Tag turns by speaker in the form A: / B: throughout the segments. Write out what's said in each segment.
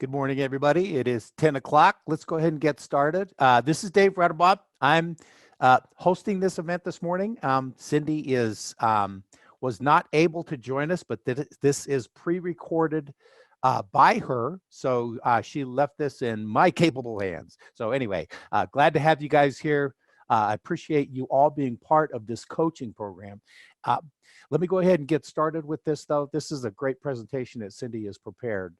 A: Good morning, everybody. It is 10 o'clock. Let's go ahead and get started. This is Dave Redebot. I'm hosting this event this morning. Cindy was not able to join us, but this is pre-recorded by her. So she left this in my capable hands. So anyway, glad to have you guys here. I appreciate you all being part of this coaching program. Let me go ahead and get started with this, though. This is a great presentation that Cindy has prepared.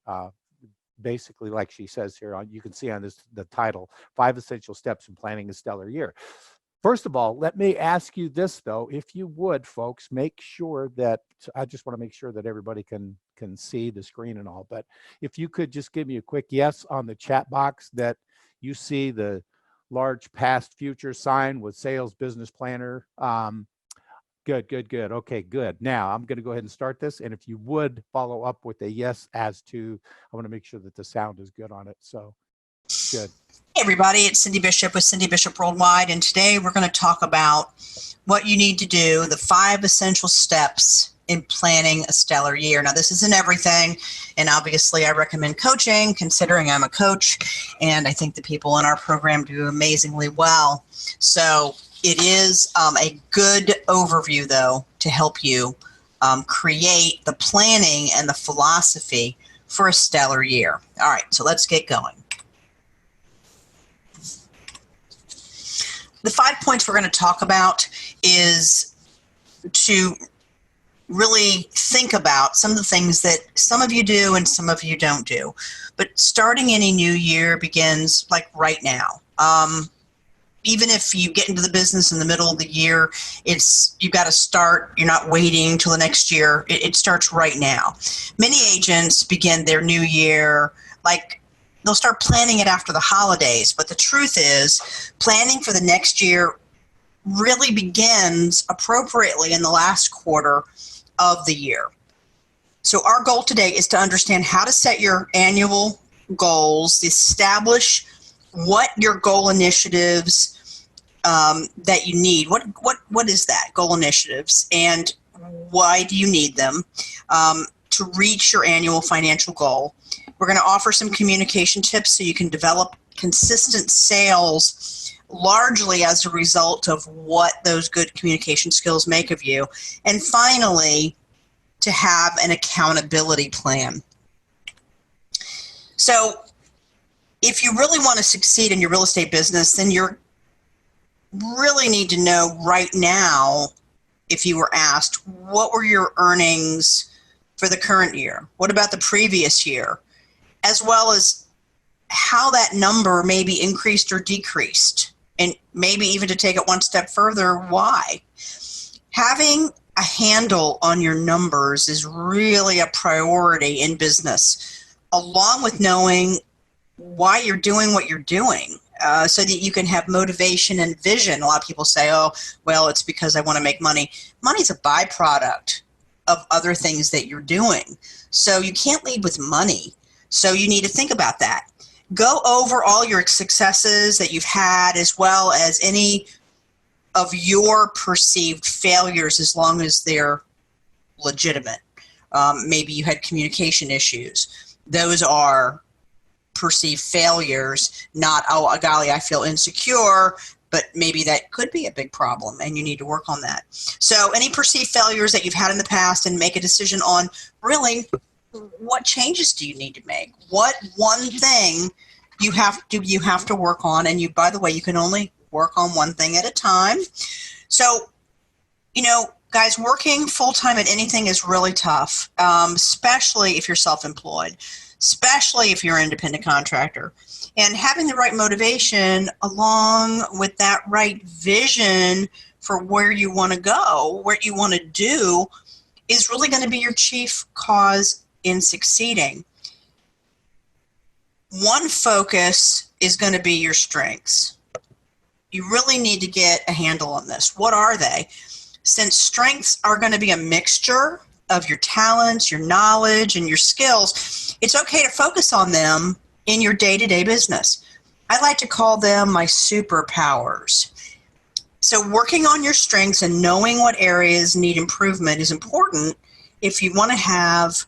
A: Basically, like she says here, you can see on the title, 5 Essential Steps in Planning a Stellar Year. First of all, let me ask you this, though. If you would, folks, make sure that, I just want to make sure that everybody can see the screen and all, but if you could just give me a quick yes on the chat box that you see the large past future sign with sales business planner. Good. Okay, good. Now I'm going to go ahead and start this. And if you would follow up with a yes as to, I want to make sure that the sound is good on it. So good.
B: Hey everybody, it's Cindy Bishop with Cindy Bishop Worldwide. And today we're going to talk about what you need to do, the 5 essential steps in planning a stellar year. Now this isn't everything. And obviously I recommend coaching considering I'm a coach. And I think the people in our program do amazingly well. So it is a good overview, though, to help you create the planning and the philosophy for a stellar year. All right, so let's get going. The 5 points we're going to talk about is to really think about some of the things that some of you do and some of you don't do. But starting any new year begins like right now. Even if you get into the business in the middle of the year, you've got to start. You're not waiting till the next year. It starts right now. Many agents begin their new year, like they'll start planning it after the holidays. But the truth is, planning for the next year really begins appropriately in the last quarter of the year. So our goal today is to understand how to set your annual goals, establish what your goal initiatives that you need. What is that, goal initiatives, and why do you need them to reach your annual financial goal? We're going to offer some communication tips so you can develop consistent sales largely as a result of what those good communication skills make of you. And finally, to have an accountability plan. So if you really want to succeed in your real estate business, then you really need to know right now, if you were asked, what were your earnings for the current year? What about the previous year? As well as how that number may be increased or decreased. And maybe even to take it one step further, why? Having a handle on your numbers is really a priority in business, along with knowing why you're doing what you're doing, so that you can have motivation and vision. A lot of people say, oh, well, it's because I want to make money. Money's a byproduct of other things that you're doing. So you can't lead with money. So you need to think about that. Go over all your successes that you've had, as well as any of your perceived failures, as long as they're legitimate. Maybe you had communication issues. Those are perceived failures, not, oh, golly, I feel insecure, but maybe that could be a big problem and you need to work on that. So any perceived failures that you've had in the past, and make a decision on really what changes do you need to make? What one thing you have to work on? And you, by the way, you can only work on one thing at a time. So, guys, working full-time at anything is really tough, especially if you're self-employed, especially if you're an independent contractor. And having the right motivation along with that right vision for where you want to go, what you want to do, is really going to be your chief cause in succeeding. One focus is going to be your strengths. You really need to get a handle on this. What are they? Since strengths are going to be a mixture of your talents, your knowledge, and your skills, it's okay to focus on them in your day-to-day business. I like to call them my superpowers. So working on your strengths and knowing what areas need improvement is important if you want to have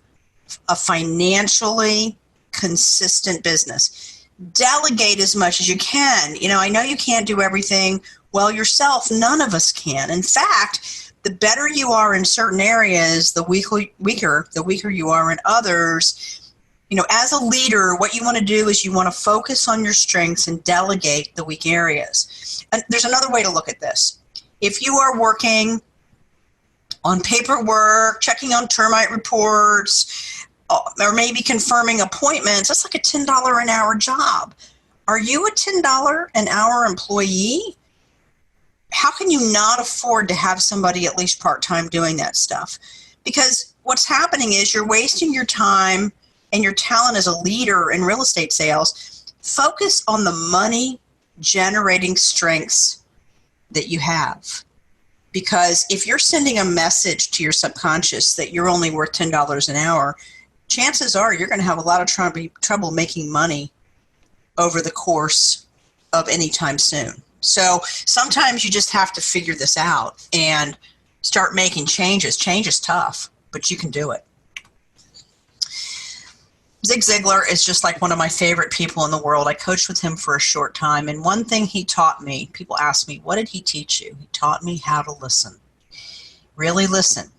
B: a financially consistent business. Delegate as much as you can. I know you can't do everything well yourself. None of us can. In fact, the better you are in certain areas, the weaker you are in others. As a leader, what you want to do is you want to focus on your strengths and delegate the weak areas. And there's another way to look at this. If you are working on paperwork, checking on termite reports, or maybe confirming appointments, that's like a $10 an hour job. Are you a $10 an hour employee? How can you not afford to have somebody at least part-time doing that stuff? Because what's happening is you're wasting your time and your talent as a leader in real estate sales. Focus on the money generating strengths that you have. Because if you're sending a message to your subconscious that you're only worth $10 an hour, chances are you're going to have a lot of trouble making money over the course of any time soon. So sometimes you just have to figure this out and start making changes. Change is tough, but you can do it. Zig Ziglar is just like one of my favorite people in the world. I coached with him for a short time, and one thing he taught me, people ask me, what did he teach you? He taught me how to listen. Really listen.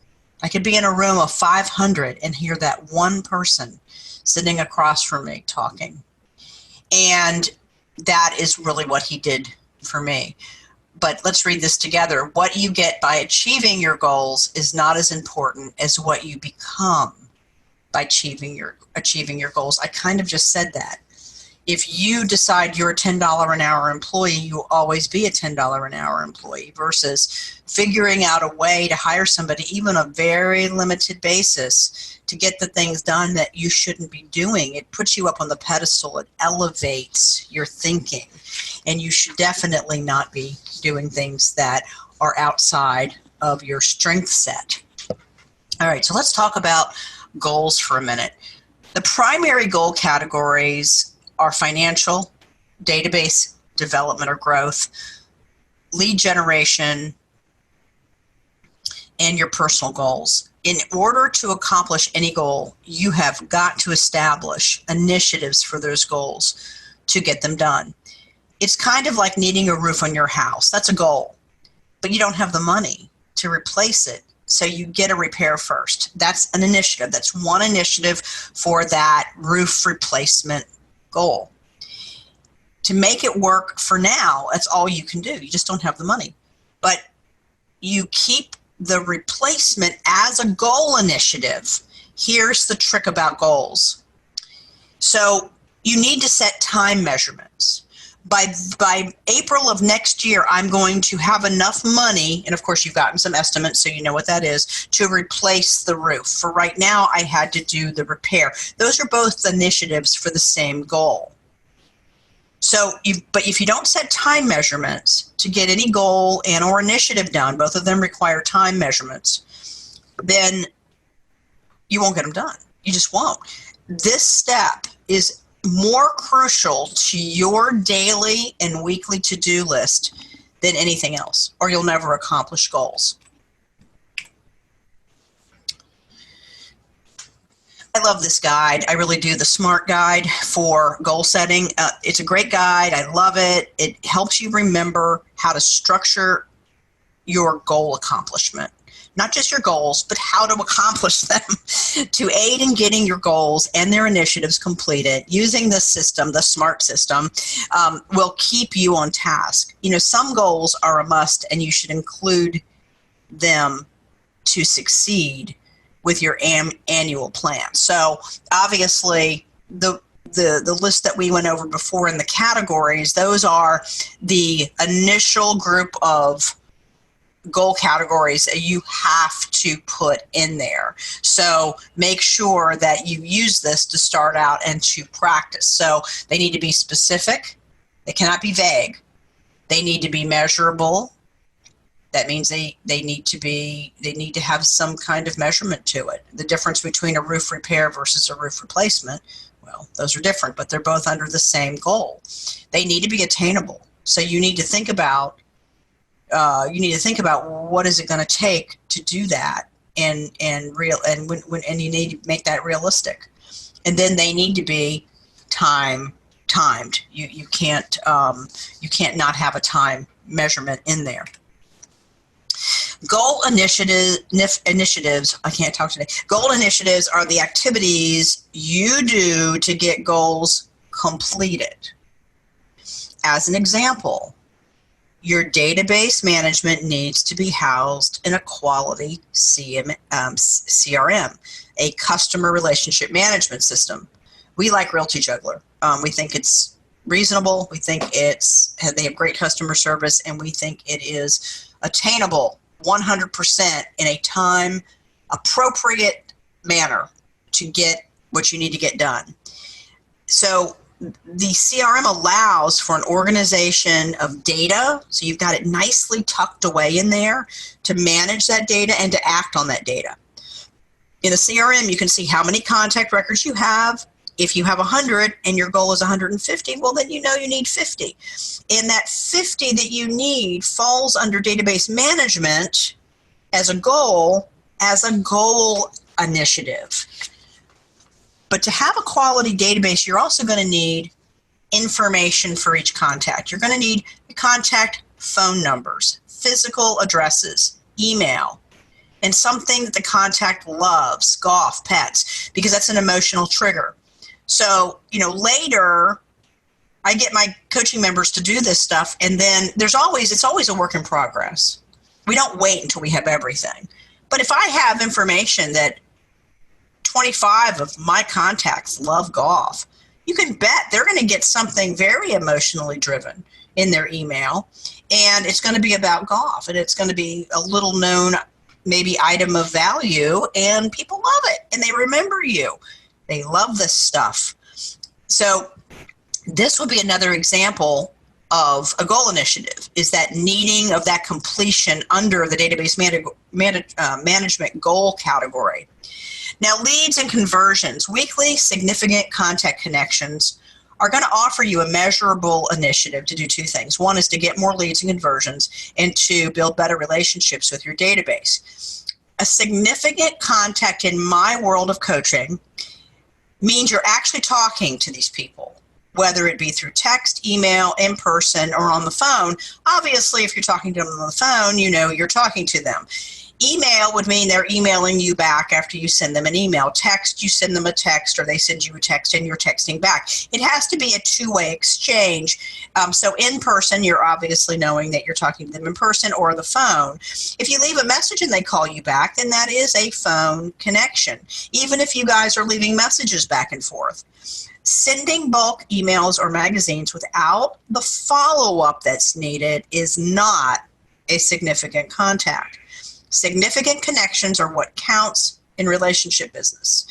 B: I could be in a room of 500 and hear that one person sitting across from me talking. And that is really what he did for me. But let's read this together. What you get by achieving your goals is not as important as what you become by achieving your goals. I kind of just said that. If you decide you're a $10 an hour employee, you'll always be a $10 an hour employee versus figuring out a way to hire somebody, even on a very limited basis, to get the things done that you shouldn't be doing. It puts you up on the pedestal. It elevates your thinking. And you should definitely not be doing things that are outside of your strength set. All right, so let's talk about goals for a minute. The primary goal categories are financial, database development or growth, lead generation, and your personal goals. In order to accomplish any goal, you have got to establish initiatives for those goals to get them done. It's kind of like needing a roof on your house. That's a goal, but you don't have the money to replace it. So you get a repair first. That's an initiative. That's one initiative for that roof replacement goal. To make it work for now, that's all you can do. You just don't have the money. But you keep the replacement as a goal initiative. Here's the trick about goals. So you need to set time measurements. By April of next year, I'm going to have enough money, and of course you've gotten some estimates, so you know what that is, to replace the roof. For right now, I had to do the repair. Those are both initiatives for the same goal. So, but if you don't set time measurements to get any goal and or initiative done, both of them require time measurements, then you won't get them done. You just won't. This step is more crucial to your daily and weekly to-do list than anything else, or you'll never accomplish goals. I love this guide. I really do. The SMART guide for goal setting. It's a great guide. I love it. It helps you remember how to structure your goal accomplishment. Not just your goals, but how to accomplish them. To aid in getting your goals and their initiatives completed, using the system, the SMART system, will keep you on task. Some goals are a must, and you should include them to succeed with your annual plan. So obviously, the list that we went over before in the categories, those are the initial group of goal categories that you have to put in there. So make sure that you use this to start out and to practice. So they need to be specific. They cannot be vague. They need to be measurable. That means they need to have some kind of measurement to it. The difference between a roof repair versus a roof replacement, well, those are different, but they're both under the same goal. They need to be attainable. So you need to think about what is it going to take to do that, and you need to make that realistic. And then they need to be timed. You can't not have a time measurement in there. Goal initiatives. I can't talk today. Goal initiatives are the activities you do to get goals completed. As an example, your database management needs to be housed in a quality CRM, a customer relationship management system. We like Realty Juggler. We think it's reasonable. We think they have great customer service, and we think it is attainable 100% in a time appropriate manner to get what you need to get done. So the CRM allows for an organization of data, so you've got it nicely tucked away in there to manage that data and to act on that data. In a CRM, you can see how many contact records you have. If you have 100 and your goal is 150, well, then you know you need 50. And that 50 that you need falls under database management as a goal initiative. But to have a quality database, you're also going to need information for each contact. You're going to need contact phone numbers, physical addresses, email, and something that the contact loves, golf, pets, because that's an emotional trigger. So, later I get my coaching members to do this stuff, and then it's always a work in progress. We don't wait until we have everything. But if I have information that 25 of my contacts love golf, you can bet they're going to get something very emotionally driven in their email, and it's going to be about golf, and it's going to be a little known maybe item of value, and people love it, and they remember you. They love this stuff. So this would be another example of a goal initiative, is that needing of that completion under the database management goal category. Now, leads and conversions, weekly significant contact connections are going to offer you a measurable initiative to do two things. One is to get more leads and conversions, and to build better relationships with your database. A significant contact in my world of coaching means you're actually talking to these people, whether it be through text, email, in person, or on the phone. Obviously, if you're talking to them on the phone, you're talking to them. Email would mean they're emailing you back after you send them an email. Text, you send them a text, or they send you a text and you're texting back. It has to be a two-way exchange. So in person, you're obviously knowing that you're talking to them in person or the phone. If you leave a message and they call you back, then that is a phone connection, even if you guys are leaving messages back and forth. Sending bulk emails or magazines without the follow-up that's needed is not a significant contact. Significant connections are what counts in relationship business,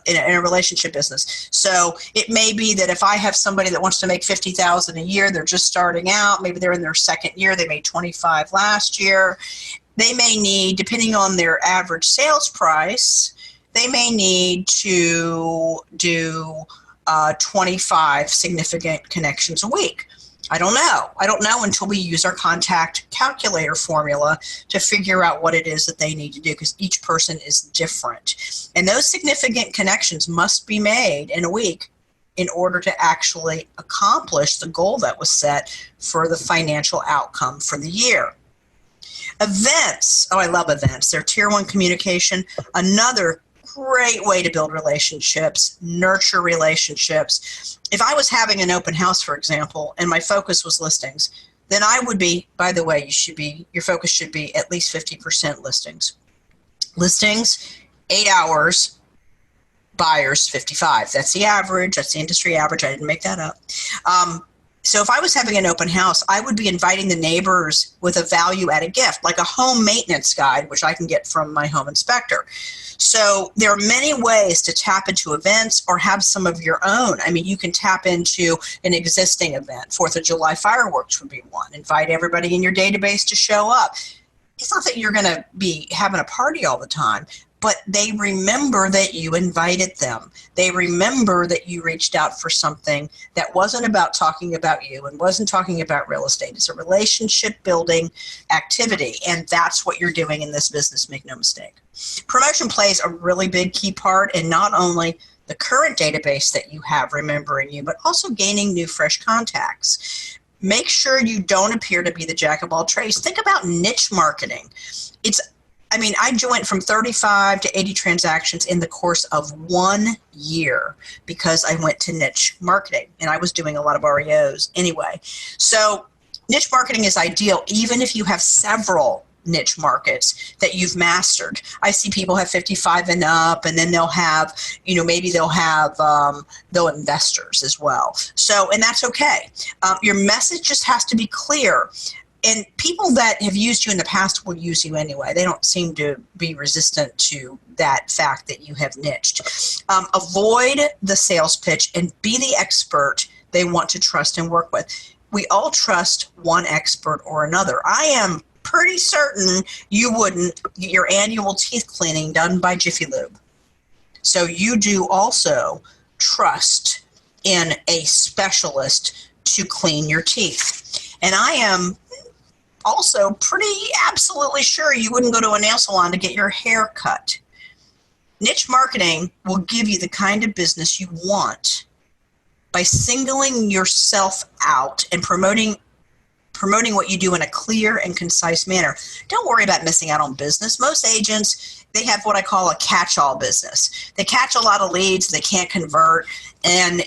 B: in a relationship business. So it may be that if I have somebody that wants to make $50,000 a year, they're just starting out, maybe they're in their second year, they made 25 last year. They may need, depending on their average sales price, they may need to do 25 significant connections a week. I don't know. I don't know until we use our contact calculator formula to figure out what it is that they need to do, because each person is different. And those significant connections must be made in a week in order to actually accomplish the goal that was set for the financial outcome for the year. Events. Oh, I love events. They're tier one communication. Another great way to build relationships, nurture relationships. If I was having an open house, for example, and my focus was listings, then I would be, by the way, your focus should be at least 50% listings. Listings, 8 hours, buyers, 55. That's the average. That's the industry average. I didn't make that up. So if I was having an open house, I would be inviting the neighbors with a value-added gift, like a home maintenance guide, which I can get from my home inspector. So there are many ways to tap into events or have some of your own. I mean, you can tap into an existing event. 4th of July fireworks would be one. Invite everybody in your database to show up. It's not that you're going to be having a party all the time, but they remember that you invited them. They remember that you reached out for something that wasn't about talking about you and wasn't talking about real estate. It's a relationship building activity, and that's what you're doing in this business, make no mistake. Promotion plays a really big key part in not only the current database that you have remembering you, but also gaining new, fresh contacts. Make sure you don't appear to be the jack of all trades. Think about niche marketing. I went from 35 to 80 transactions in the course of 1 year because I went to niche marketing, and I was doing a lot of REOs anyway. So niche marketing is ideal even if you have several niche markets that you've mastered. I see people have 55 and up, and then they'll have, maybe they'll investors as well. So, and that's okay. Your message just has to be clear. And people that have used you in the past will use you anyway. They don't seem to be resistant to that fact that you have niched. Avoid the sales pitch and be the expert they want to trust and work with. We all trust one expert or another. I am pretty certain you wouldn't get your annual teeth cleaning done by Jiffy Lube. So you do also trust in a specialist to clean your teeth. And I am also pretty absolutely sure you wouldn't go to a nail salon to get your hair cut. Niche marketing will give you the kind of business you want by singling yourself out and promoting what you do in a clear and concise manner. Don't worry about missing out on business. Most agents, they have what I call a catch-all business. They catch a lot of leads they can't convert, and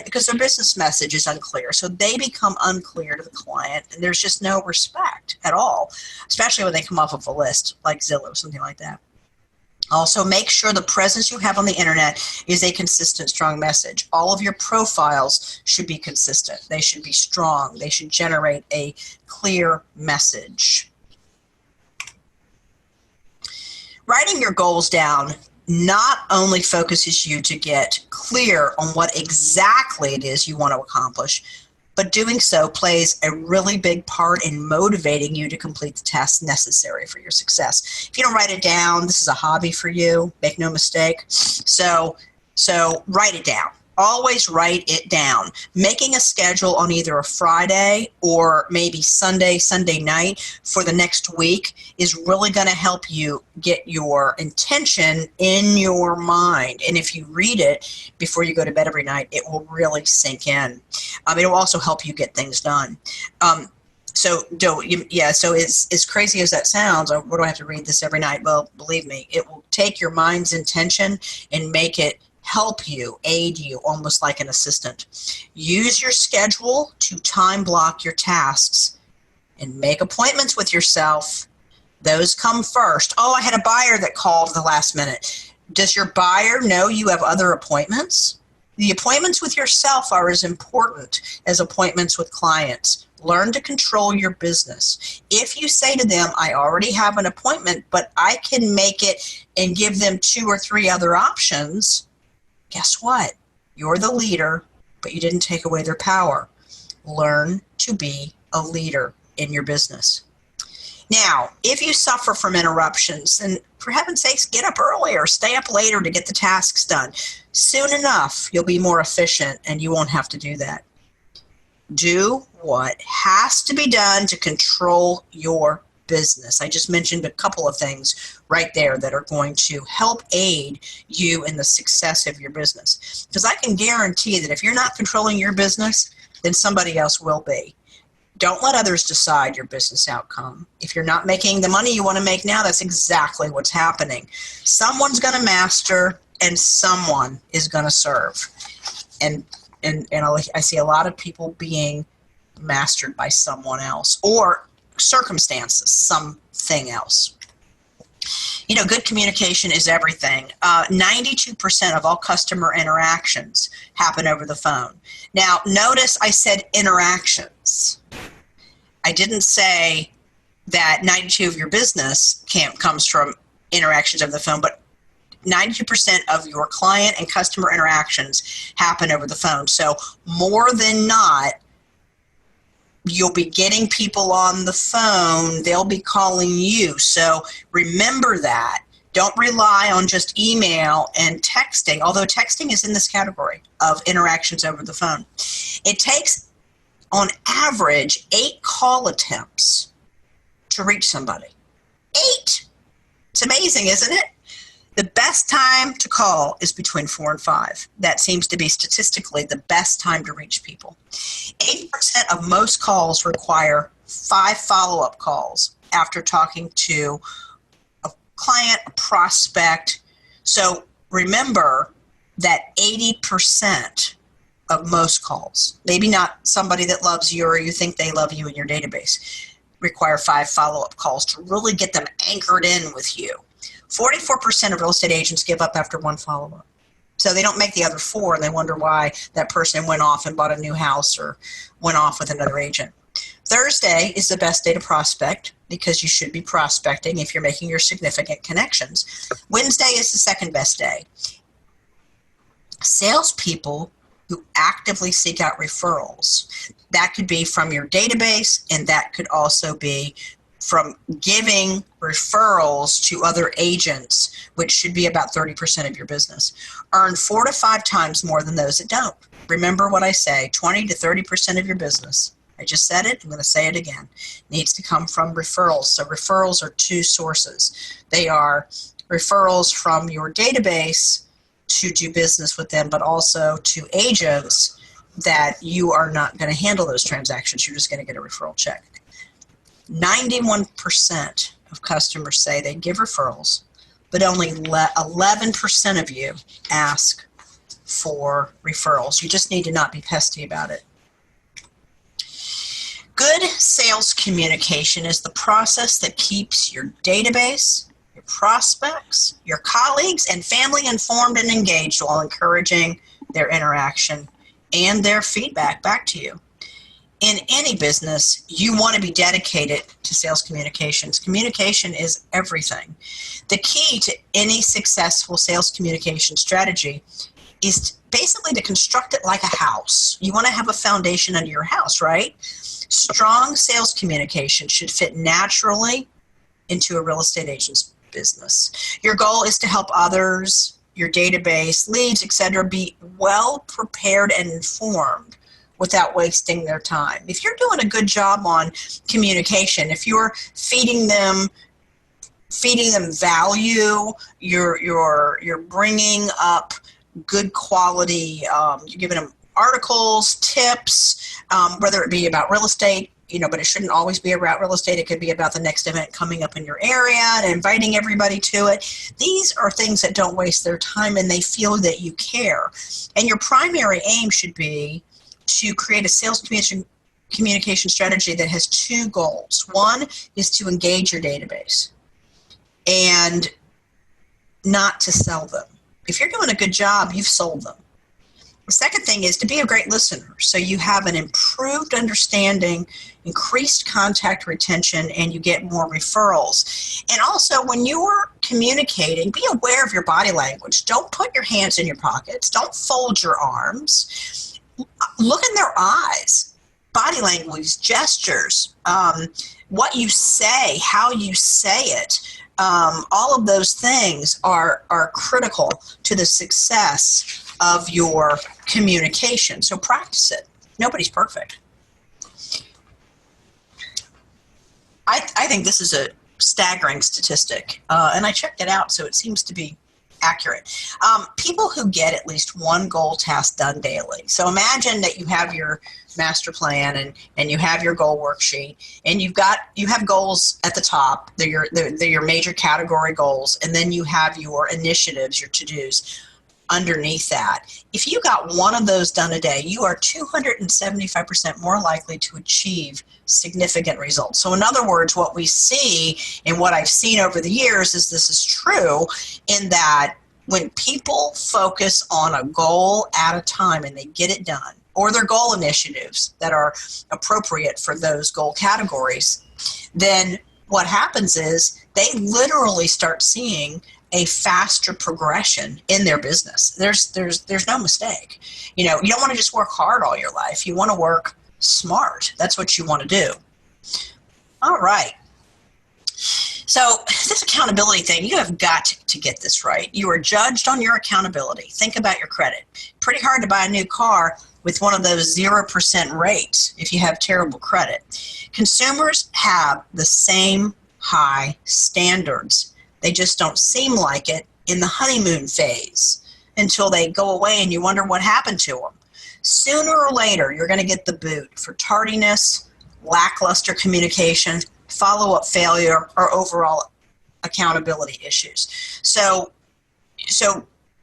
B: because their business message is unclear. So they become unclear to the client, and there's just no respect at all, especially when they come off of a list like Zillow, something like that. Also, make sure the presence you have on the internet is a consistent, strong message. All of your profiles should be consistent. They should be strong. They should generate a clear message. Writing your goals down not only focuses you to get clear on what exactly it is you want to accomplish, but doing so plays a really big part in motivating you to complete the tasks necessary for your success. If you don't write it down, this is a hobby for you, make no mistake. So write it down. Always write it down. Making a schedule on either a Friday or maybe Sunday night for the next week is really going to help you get your intention in your mind. And if you read it before you go to bed every night, it will really sink in. It will also help you get things done. So as crazy as that sounds, what do I have to read this every night? Well, believe me, it will take your mind's intention and make it help you, aid you, almost like an assistant. Use your schedule to time block your tasks and make appointments with yourself. Those come first. Oh, I had a buyer that called at the last minute. Does your buyer know you have other appointments? The appointments with yourself are as important as appointments with clients. Learn to control your business. If you say to them, I already have an appointment, but I can make it and give them 2 or 3 other options, guess what? You're the leader, but you didn't take away their power. Learn to be a leader in your business. Now, if you suffer from interruptions, then for heaven's sakes, get up earlier, stay up later to get the tasks done. Soon enough, you'll be more efficient and you won't have to do that. Do what has to be done to control your business. I just mentioned a couple of things right there that are going to help aid you in the success of your business. Because I can guarantee that if you're not controlling your business, then somebody else will be. Don't let others decide your business outcome. If you're not making the money you want to make now, that's exactly what's happening. Someone's going to master and someone is going to serve. And I see a lot of people being mastered by someone else or circumstances, something else. Good communication is everything. 92% of all customer interactions happen over the phone. Now, notice I said interactions. I didn't say that 92% of your business comes from interactions over the phone, but 92% of your client and customer interactions happen over the phone. So more than not, you'll be getting people on the phone. They'll be calling you. So remember that. Don't rely on just email and texting, although texting is in this category of interactions over the phone. It takes, on average, 8 call attempts to reach somebody. 8! It's amazing, isn't it? The best time to call is between 4 and 5. That seems to be statistically the best time to reach people. 80% of most calls require 5 follow-up calls after talking to a client, a prospect. So remember that 80% of most calls, maybe not somebody that loves you or you think they love you in your database, require 5 follow-up calls to really get them anchored in with you. 44% of real estate agents give up after 1 follow-up. So they don't make the other 4, and they wonder why that person went off and bought a new house or went off with another agent. Thursday is the best day to prospect because you should be prospecting if you're making your significant connections. Wednesday is the second best day. Salespeople who actively seek out referrals, that could be from your database, and that could also be from giving referrals to other agents, which should be about 30% of your business, earn 4 to 5 times more than those that don't. Remember what I say, 20 to 30% of your business, I just said it, I'm going to say it again, needs to come from referrals. So referrals are 2 sources. They are referrals from your database to do business with them, but also to agents that you are not going to handle those transactions. You're just going to get a referral check. 91% of customers say they give referrals, but only 11% of you ask for referrals. You just need to not be pesky about it. Good sales communication is the process that keeps your database, your prospects, your colleagues, and family informed and engaged while encouraging their interaction and their feedback back to you. In any business, you want to be dedicated to sales communications. Communication is everything. The key to any successful sales communication strategy is basically to construct it like a house. You want to have a foundation under your house, right? Strong sales communication should fit naturally into a real estate agent's business. Your goal is to help others, your database, leads, etc., be well prepared and informed without wasting their time. If you're doing a good job on communication, if you're feeding them value, you're bringing up good quality, you're giving them articles, tips, whether it be about real estate, but it shouldn't always be about real estate. It could be about the next event coming up in your area and inviting everybody to it. These are things that don't waste their time, and they feel that you care. And your primary aim should be to create a sales communication strategy that has 2 goals. One is to engage your database and not to sell them. If you're doing a good job, you've sold them. The second thing is to be a great listener, so you have an improved understanding, increased contact retention, and you get more referrals. And also, when you're communicating, be aware of your body language. Don't put your hands in your pockets. Don't fold your arms. Look in their eyes, body language, gestures, what you say, how you say it. All of those things are critical to the success of your communication. So practice it. Nobody's perfect. I think this is a staggering statistic, and I checked it out, so it seems to be accurate. People who get at least 1 goal task done daily. So imagine that you have your master plan and you have your goal worksheet, and you have goals at the top. They're your major category goals, and then you have your initiatives, your to-dos underneath that. If you got 1 of those done a day, you are 275% more likely to achieve significant results. So in other words, what we see and what I've seen over the years is this is true in that when people focus on a goal at a time and they get it done, or their goal initiatives that are appropriate for those goal categories, then what happens is they literally start seeing a faster progression in their business. There's no mistake. You don't want to just work hard all your life. You want to work smart. That's what you want to do. All right. So this accountability thing, you have got to get this right. You are judged on your accountability. Think about your credit. Pretty hard to buy a new car with one of those 0% rates if you have terrible credit. Consumers have the same high standards. They just don't seem like it in the honeymoon phase until they go away and you wonder what happened to them. Sooner or later, you're going to get the boot for tardiness, lackluster communication, follow-up failure, or overall accountability issues. So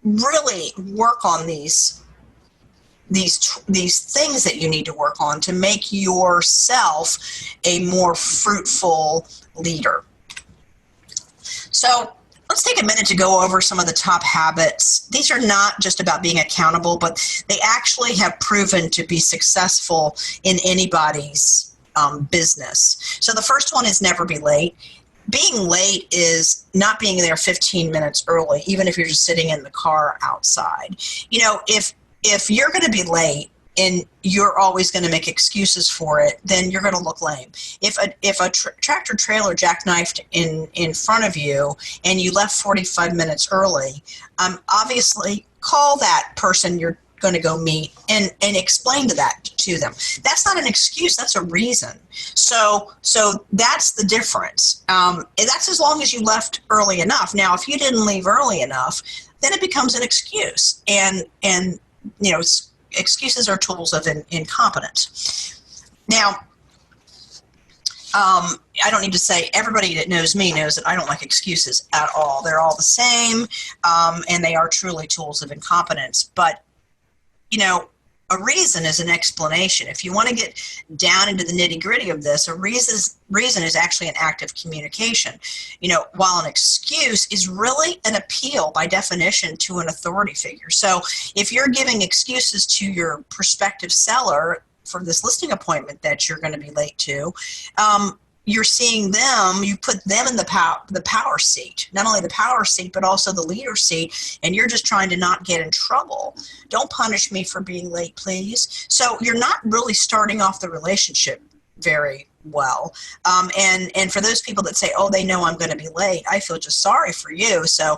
B: really work on these things that you need to work on to make yourself a more fruitful leader. So let's take a minute to go over some of the top habits. These are not just about being accountable, but they actually have proven to be successful in anybody's business. So the first one is never be late. Being late is not being there 15 minutes early, even if you're just sitting in the car outside. You know, if you're going to be late and you're always going to make excuses for it, then you're going to look lame. If a tractor trailer jackknifed in front of you and you left 45 minutes early, obviously call that person you're going to go meet and explain that to them. That's not an excuse. That's a reason. So that's the difference. And that's as long as you left early enough. Now, if you didn't leave early enough, then it becomes an excuse. And you know, excuses are tools of incompetence. Now, I don't need to say everybody that knows me knows that I don't like excuses at all. They're all the same, and they are truly tools of incompetence. But, you know, a reason is an explanation. If you want to get down into the nitty-gritty of this, a reason is actually an act of communication. You know, while an excuse is really an appeal by definition to an authority figure. So if you're giving excuses to your prospective seller for this listing appointment that you're going to be late to, you're seeing them, you put them in the power seat, not only the power seat, but also the leader seat, and you're just trying to not get in trouble. Don't punish me for being late, please. So you're not really starting off the relationship very well. And for those people that say, oh, they know I'm going to be late, I feel just sorry for you. So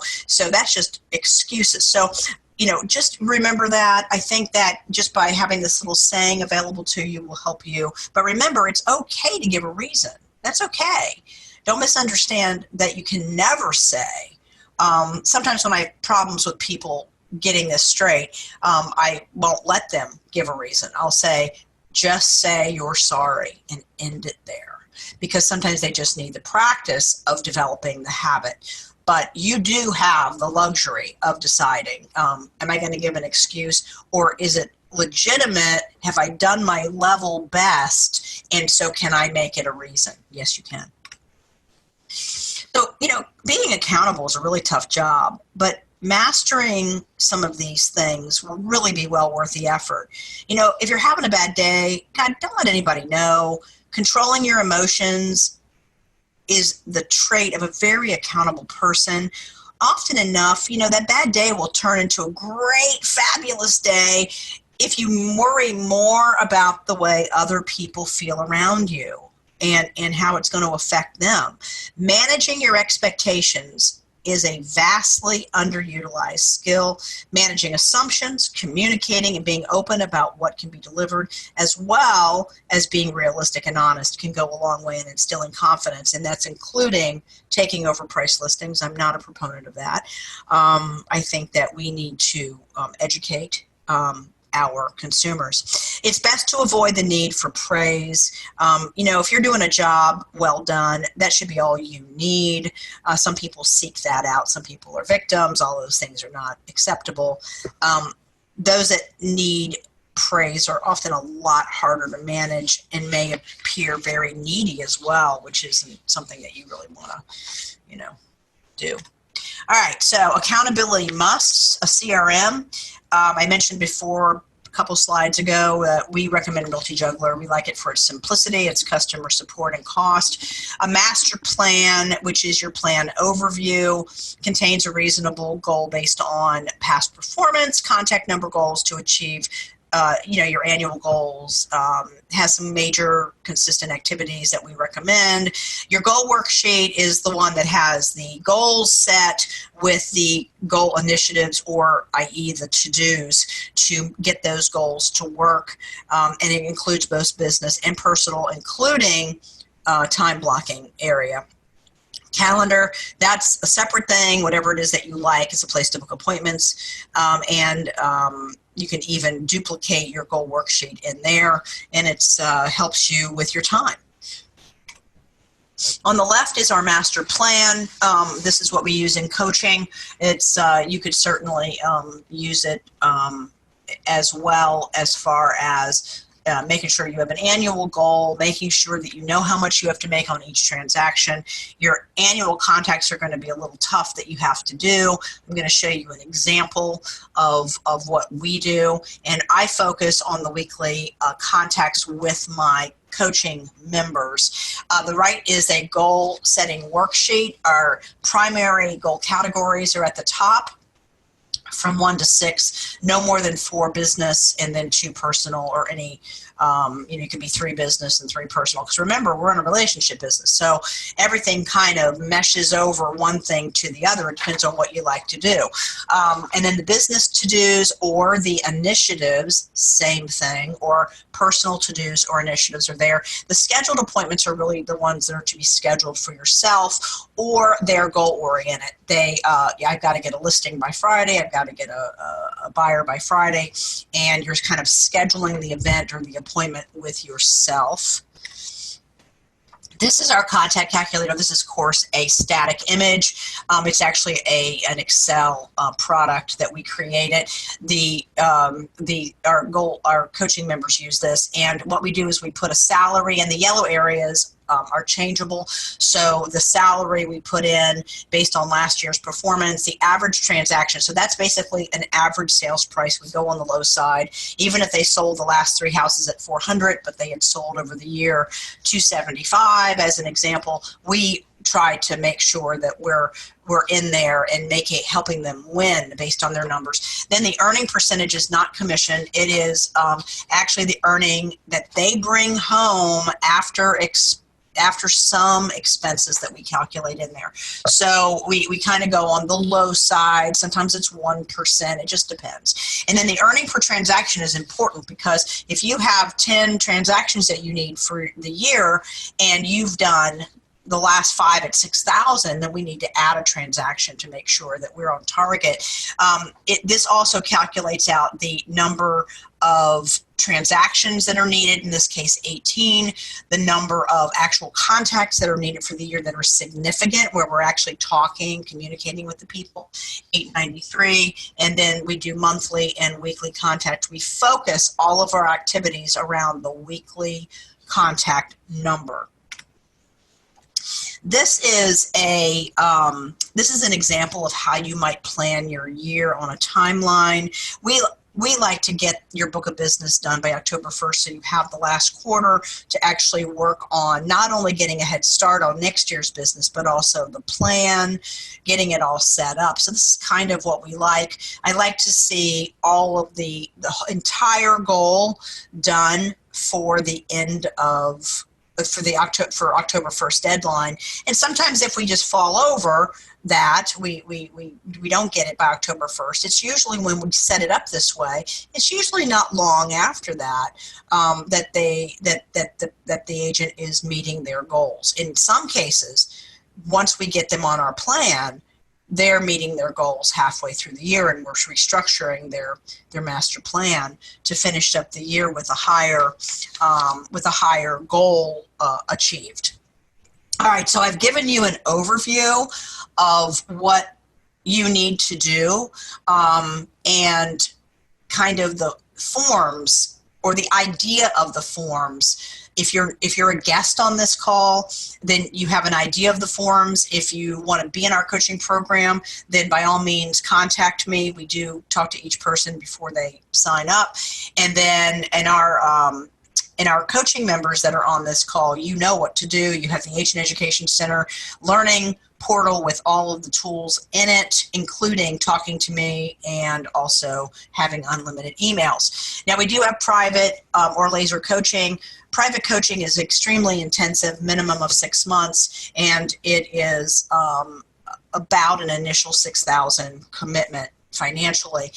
B: that's just excuses. So, you know, just remember that. I think that just by having this little saying available to you will help you. But remember, it's okay to give a reason. That's okay. Don't misunderstand that you can never say. Sometimes when I have problems with people getting this straight, I won't let them give a reason. I'll say, just say you're sorry and end it there. Because sometimes they just need the practice of developing the habit. But you do have the luxury of deciding, am I going to give an excuse, or is it legitimate? Have I done my level best? And so can I make it a reason? Yes, you can. So, you know, being accountable is a really tough job, but mastering some of these things will really be well worth the effort. You know, if you're having a bad day, God, don't let anybody know. Controlling your emotions is the trait of a very accountable person. Often enough, you know, that bad day will turn into a great, fabulous day if you worry more about the way other people feel around you and how it's going to affect them. Managing your expectations is a vastly underutilized skill. Managing assumptions, communicating, and being open about what can be delivered, as well as being realistic and honest, can go a long way in instilling confidence, and that's including taking over price listings. I'm not a proponent of that. I think that we need to educate our consumers. It's best to avoid the need for praise. You know, if you're doing a job well done, that should be all you need. Some people seek that out. Some people are victims. All those things are not acceptable. Those that need praise are often a lot harder to manage and may appear very needy as well, which isn't something that you really want to, you know, do. All right, so accountability musts, a CRM. I mentioned before a couple slides ago that we recommend Multi-Juggler. We like it for its simplicity, its customer support and cost. A master plan, which is your plan overview, contains a reasonable goal based on past performance, contact number goals to achieve you know, your annual goals, has some major consistent activities that we recommend. Your goal worksheet is the one that has the goals set with the goal initiatives, or i.e. the to-dos, to get those goals to work. And it includes both business and personal, including time blocking area. Calendar, that's a separate thing. Whatever it is that you like is a place to book appointments. You can even duplicate your goal worksheet in there, and it helps you with your time. On the left is our master plan. This is what we use in coaching. It's you could certainly use it as well, as far as making sure you have an annual goal, making sure that you know how much you have to make on each transaction. Your annual contacts are going to be a little tough that you have to do. I'm going to show you an example of what we do. And I focus on the weekly contacts with my coaching members. The right is a goal setting worksheet. Our primary goal categories are at the top, from 1 to 6, no more than 4 business, and then 2 personal, or any, it could be 3 business and 3 personal. Because remember, we're in a relationship business, so everything kind of meshes over one thing to the other. It depends on what you like to do. And then the business to-dos or the initiatives, same thing, or personal to-dos or initiatives are there. The scheduled appointments are really the ones that are to be scheduled for yourself, or they're goal-oriented. I've got to get a listing by Friday, I've got to get a buyer by Friday, and you're kind of scheduling the event or the appointment with yourself. This is our contact calculator. This is, of course, a static image. It's actually an Excel product that we created. Our coaching members use this, and what we do is we put a salary, and the yellow areas are changeable. So the salary we put in based on last year's performance, the average transaction. So that's basically an average sales price. We go on the low side. Even if they sold the last 3 houses at 400, but they had sold over the year 275, as an example, we try to make sure that we're in there and helping them win based on their numbers. Then the earning percentage is not commission. It is actually the earning that they bring home after some expenses that we calculate in there. So we kind of go on the low side. Sometimes it's 1%. It just depends. And then the earning per transaction is important, because if you have 10 transactions that you need for the year and you've done the last 5 at 6,000, then we need to add a transaction to make sure that we're on target. This also calculates out the number of transactions that are needed, in this case 18, the number of actual contacts that are needed for the year that are significant, where we're actually talking, communicating with the people, 893, and then we do monthly and weekly contact. We focus all of our activities around the weekly contact number. This is an example of how you might plan your year on a timeline. We like to get your book of business done by October 1st, so you have the last quarter to actually work on not only getting a head start on next year's business, but also the plan, getting it all set up. So this is kind of what we like. I like to see all of the entire goal done for the end of for October 1st deadline. And sometimes if we just fall over that, we don't get it by October 1st. It's usually, when we set it up this way, it's usually not long after that that the agent is meeting their goals. In some cases, once we get them on our plan, they're meeting their goals halfway through the year, and we're restructuring their master plan to finish up the year with a higher goal achieved. All right, so I've given you an overview of what you need to do, and kind of the forms, or the idea of the forms. If you're a guest on this call, then you have an idea of the forms. If you want to be in our coaching program, then by all means contact me. We do talk to each person before they sign up. And then in our coaching members that are on this call, you know what to do. You have the Agent Education Center learning portal with all of the tools in it, including talking to me and also having unlimited emails. Now, we do have private or laser coaching. Private coaching is extremely intensive, minimum of 6 months, and it is about an initial $6,000 commitment financially.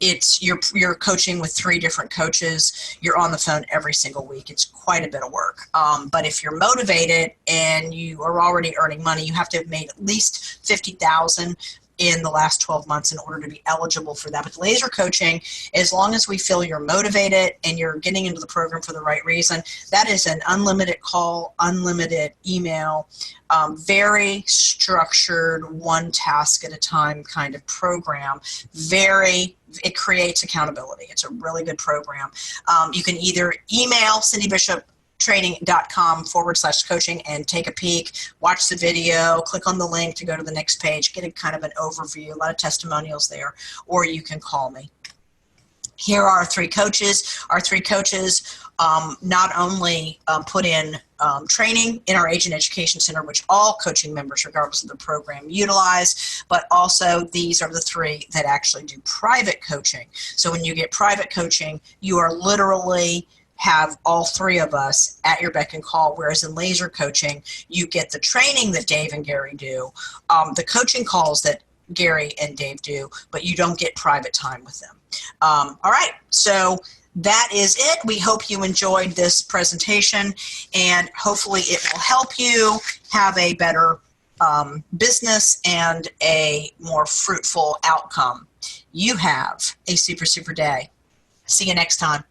B: you're coaching with 3 different coaches. You're on the phone every single week. It's quite a bit of work. But if you're motivated and you are already earning money, you have to have made at least 50,000 in the last 12 months in order to be eligible for that. But laser coaching, as long as we feel you're motivated and you're getting into the program for the right reason, that is an unlimited call, unlimited email, very structured, one task at a time kind of program. It creates accountability. It's a really good program. You can either email cindybishoptraining.com/coaching and take a peek, watch the video, click on the link to go to the next page, get a kind of an overview, a lot of testimonials there, or you can call me. Here are our 3 coaches. Our 3 coaches not only put in training in our Agent Education Center, which all coaching members, regardless of the program, utilize, but also these are the 3 that actually do private coaching. So when you get private coaching, you are literally have all 3 of us at your beck and call, whereas in laser coaching, you get the training that Dave and Gary do, the coaching calls that Gary and Dave do, but you don't get private time with them. All right, so that is it. We hope you enjoyed this presentation, and hopefully it will help you have a better business and a more fruitful outcome. You have a super, super day. See you next time.